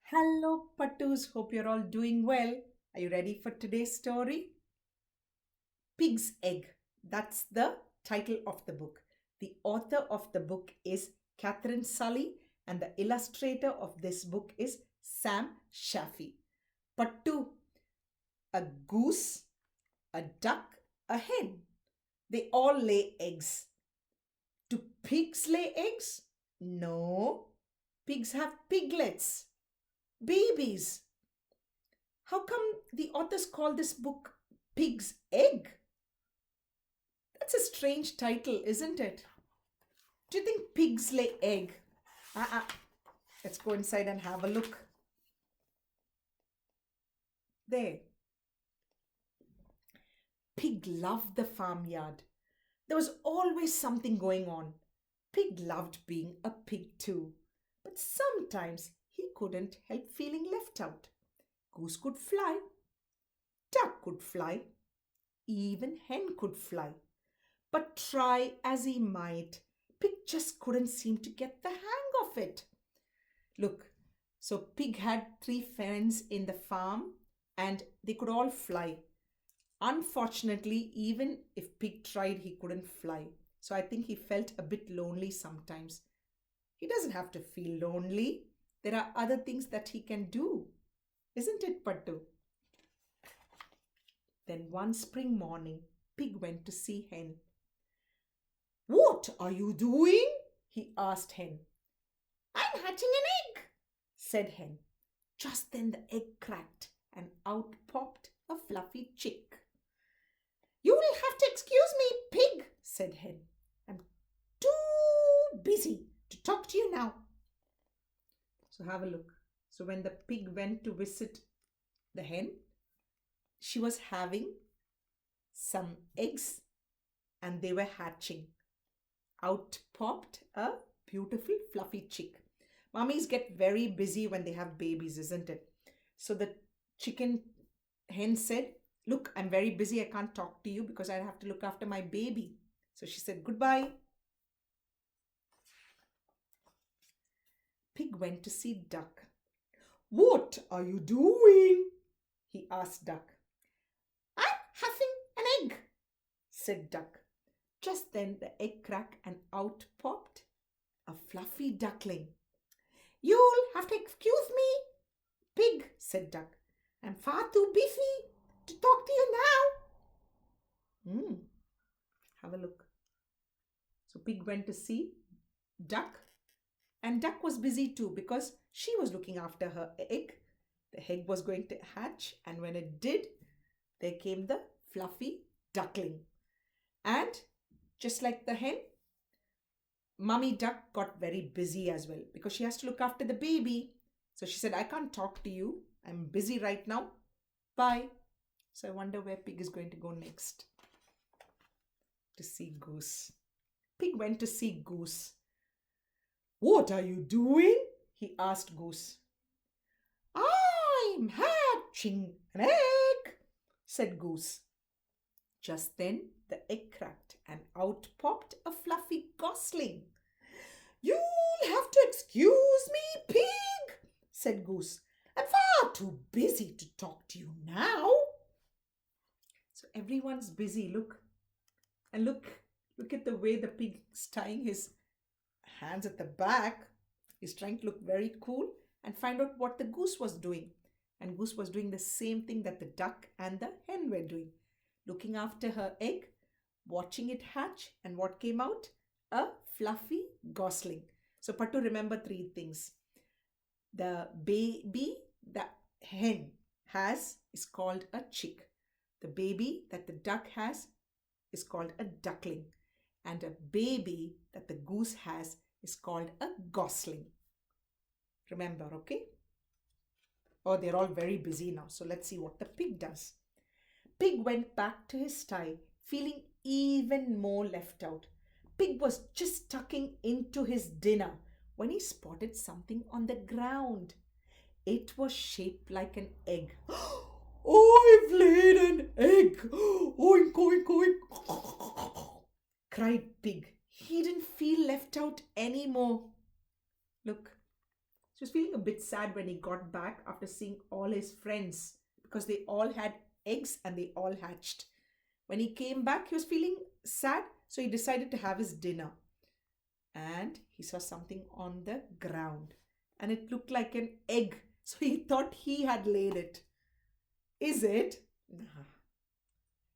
Hello, Pattus. Hope you're all doing well. Are you ready for today's story? Pig's Egg. That's the title of the book. The author of the book is Katherine Sully, and the illustrator of this book is Sam Chaffet. Pattu, a goose, a duck, a hen. They all lay eggs. Do pigs lay eggs? No. Pigs have piglets, babies. How come the authors call this book Pig's Egg? That's a strange title, isn't it? Do you think pigs lay egg? Uh-uh. Let's go inside and have a look. There. Pig loved the farmyard. There was always something going on. Pig loved being a pig too. But sometimes he couldn't help feeling left out. Goose could fly. Duck could fly. Even hen could fly. But try as he might, Pig just couldn't seem to get the hang of it. Look, so Pig had three friends in the farm and they could all fly. Unfortunately, even if Pig tried, he couldn't fly. So I think he felt a bit lonely sometimes. He doesn't have to feel lonely. There are other things that he can do. Isn't it, Pattu? Then one spring morning, Pig went to see Hen. "What are you doing?" he asked Hen. "I'm hatching an egg," said Hen. Just then the egg cracked and out popped a fluffy chick. "You will have to excuse me, Pig," said Hen. "I'm too busy to talk to you now." So have a look. So when the pig went to visit the hen, she was having some eggs and they were hatching. Out popped a beautiful fluffy chick. Mummies get very busy when they have babies, isn't it? So the chicken hen said, "Look, I'm very busy. I can't talk to you because I have to look after my baby." So she said, "Goodbye." Pig went to see Duck. "What are you doing?" he asked Duck. "I'm having an egg," said Duck. Just then the egg cracked and out popped a fluffy duckling. "You'll have to excuse me, Pig," said Duck. "I'm far too busy to talk to you now." Have a look. So Pig went to see Duck, and Duck was busy too because she was looking after her egg. The egg was going to hatch, and when it did, there came the fluffy duckling. And just like the hen, Mummy Duck got very busy as well because she has to look after the baby. So she said, "I can't talk to you. I'm busy right now. Bye." So I wonder where Pig is going to go next. To see Goose. Pig went to see Goose. "What are you doing?" he asked Goose. "I'm hatching an egg," said Goose. Just then the egg cracked and out popped a fluffy gosling. "You'll have to excuse me, Pig," said Goose. "I'm far too busy to talk to you now." So everyone's busy. Look. And look at the way the pig is tying his hands at the back. He's trying to look very cool and find out what the goose was doing. And Goose was doing the same thing that the duck and the hen were doing. Looking after her egg, watching it hatch, and what came out? A fluffy gosling. So Pattu, remember three things. The baby the hen has is called a chick. The baby that the duck has is called a duckling. And a baby that the goose has is called a gosling. Remember, okay? Oh, they're all very busy now. So let's see what the pig does. Pig went back to his sty, feeling even more left out. Pig was just tucking into his dinner when he spotted something on the ground. It was shaped like an egg. "I've laid an egg! Oink, oink, oink!" cried Pig. He didn't feel left out anymore. Look, He was feeling a bit sad when he got back after seeing all his friends because they all had eggs and they all hatched. When he came back, he was feeling sad, so he decided to have his dinner. And he saw something on the ground and it looked like an egg. So he thought he had laid it. Is it? Nah.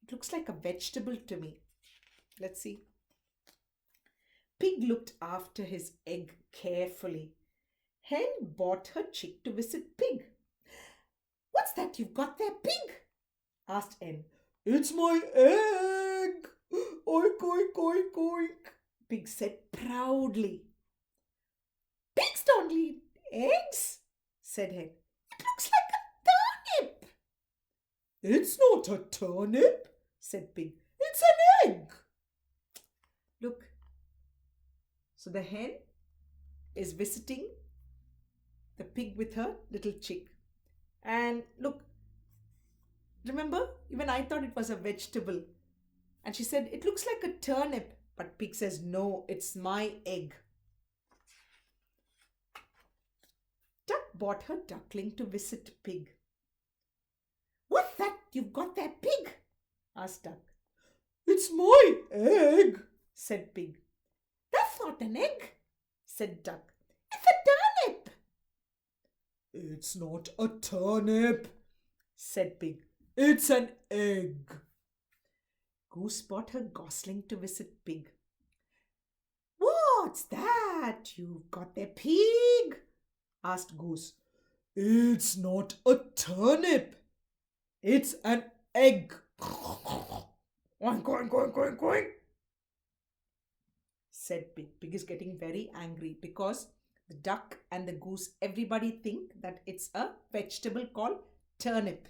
It looks like a vegetable to me. Let's see. Pig looked after his egg carefully. Hen bought her chick to visit Pig. What's that you've got there, Pig? Asked Hen. It's my egg. Oink, oink, oink, oink, Pig said proudly. Pigs don't eat eggs, said Hen. It looks like a turnip. It's not a turnip, said Pig. It's an egg. Look. So the hen is visiting the pig with her little chick. And look, remember, even I thought it was a vegetable. And she said, it looks like a turnip. But Pig says, no, it's my egg. Duck bought her duckling to visit Pig. What's that you've got there, Pig? Asked Duck. It's my egg, said Pig. That's not an egg, said Duck. It's a turnip. It's not a turnip, said Pig. It's an egg. Goose brought her gosling to visit Pig. What's that you've got there, Pig? Asked Goose. It's not a turnip. It's an egg. Oink, oink, oink, oink, oink, said Pig. Pig is getting very angry because the duck and the goose, everybody think that it's a vegetable called turnip.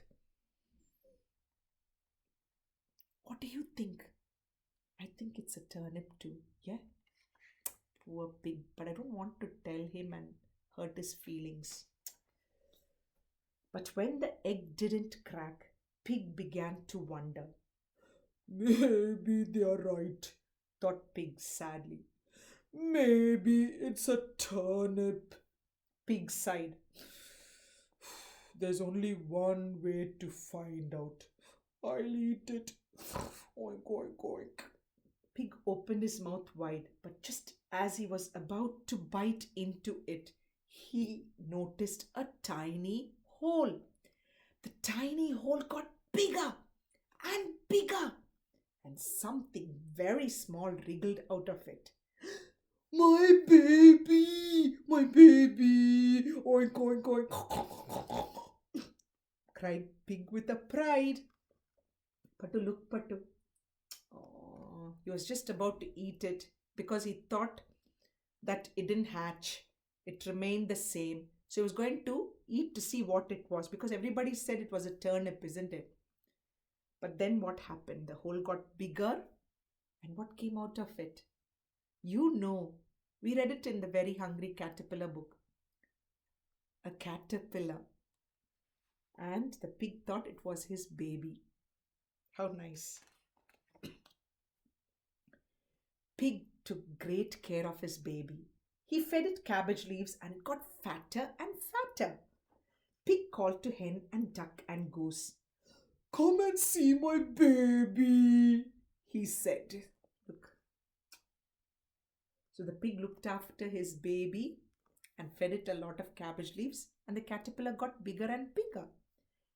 What do you think? I think it's a turnip too, yeah? Poor Pig, but I don't want to tell him and hurt his feelings. But when the egg didn't crack, Pig began to wonder. Maybe they're right, thought Pig sadly. Maybe it's a turnip. Pig sighed. There's only one way to find out. I'll eat it. Oink, oink, oink. Pig opened his mouth wide, but just as he was about to bite into it, he noticed a tiny hole. The tiny hole got bigger and bigger, and something very small wriggled out of it. My baby! My baby! Oink, oink, oink! Cried Pig with a pride. Pattu, look, Pattu. Oh, he was just about to eat it because he thought that it didn't hatch. It remained the same. So he was going to eat to see what it was because everybody said it was a turnip, isn't it? But then what happened? The hole got bigger, and what came out of it? You know, we read it in the Very Hungry Caterpillar book. A caterpillar. And the pig thought it was his baby. How nice. Pig took great care of his baby. He fed it cabbage leaves and it got fatter and fatter. Pig called to hen and duck and goose. Come and see my baby, he said. Look. So the pig looked after his baby and fed it a lot of cabbage leaves, and the caterpillar got bigger and bigger.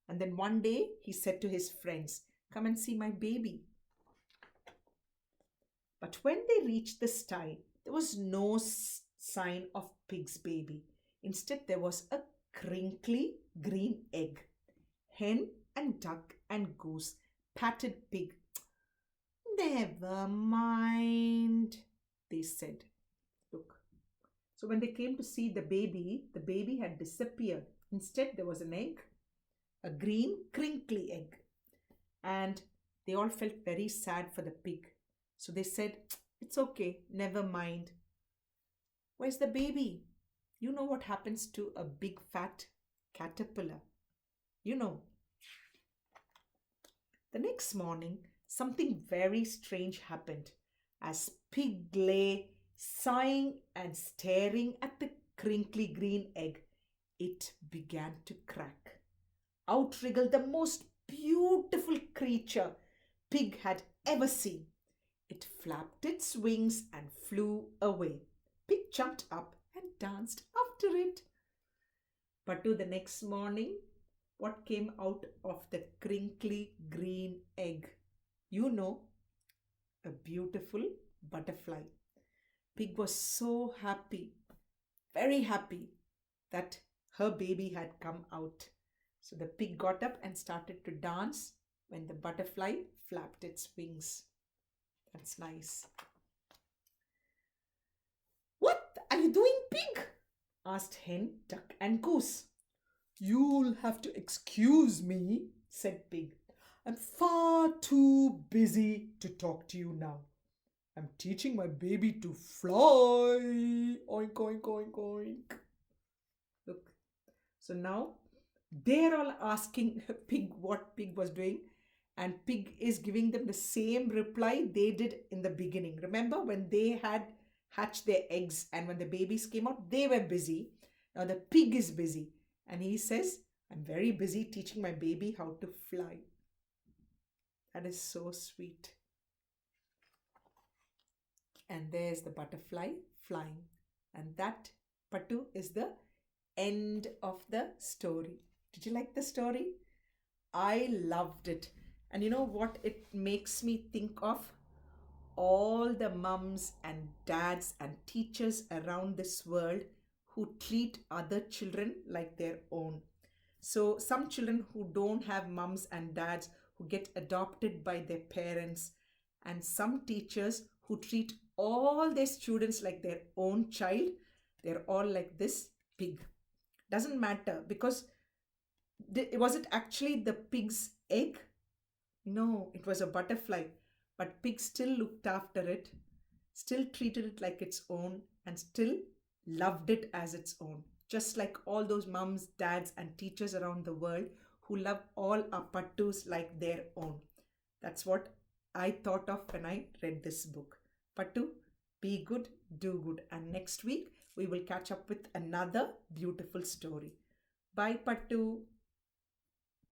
And then one day he said to his friends, come and see my baby. But when they reached the sty, there was no sign of Pig's baby. Instead, there was a crinkly green egg. Hen and duck and goose patted Pig. Never mind, they said. Look. So when they came to see the baby had disappeared. Instead, there was an egg, a green crinkly egg. And they all felt very sad for the pig. So they said, it's okay, never mind. Where's the baby? You know what happens to a big fat caterpillar. You know. The next morning, something very strange happened. As Pig lay sighing and staring at the crinkly green egg, It began to crack. Out wriggled the most beautiful creature Pig had ever seen. It flapped its wings and flew away. Pig jumped up and danced after it. But to the next morning, what came out of the crinkly green egg? You know, a beautiful butterfly. Pig was so happy, very happy, that her baby had come out. So the pig got up and started to dance when the butterfly flapped its wings. That's nice. What are you doing, Pig? Asked Hen, Duck, and Goose. You'll have to excuse me, said Pig. I'm far too busy to talk to you now. I'm teaching my baby to fly. Oink, oink, oink, oink. Look. So now they're all asking Pig what Pig was doing, and Pig is giving them the same reply they did in the beginning. Remember when they had hatched their eggs and when the babies came out, they were busy. Now the pig is busy and he says, I'm very busy teaching my baby how to fly. That is so sweet. And there's the butterfly flying. And that, Pattu, is the end of the story. Did you like the story? I loved it. And you know what it makes me think of? All the mums and dads and teachers around this world who treat other children like their own. So some children who don't have mums and dads who get adopted by their parents, and some teachers who treat all their students like their own child. They're all like this pig. Doesn't matter, because was it actually the pig's egg? No, it was a butterfly. But pig still looked after it, still treated it like its own, and still loved it as its own. Just like all those mums, dads, and teachers around the world who love all our pattus like their own. That's what I thought of when I read this book. Pattu, be good, do good. And next week, we will catch up with another beautiful story. Bye, Pattu.